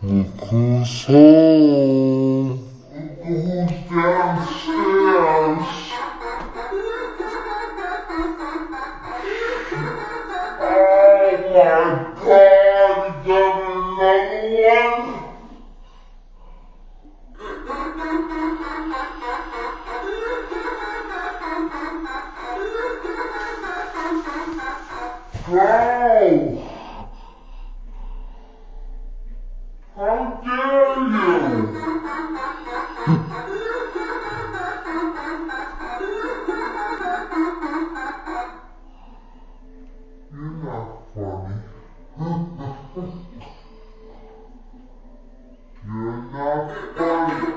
Look home. Who's downstairs? Oh my God, is there another one? Go! How dare you! You're not funny. You're not funny.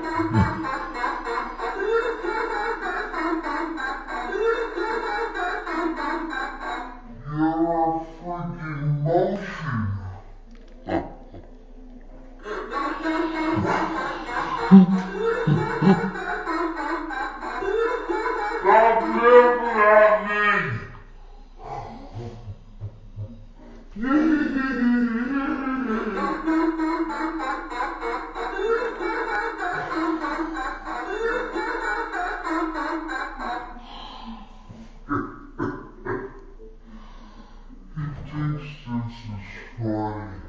You're a freaking motion. Stop laughing at me! He thinks this is funny.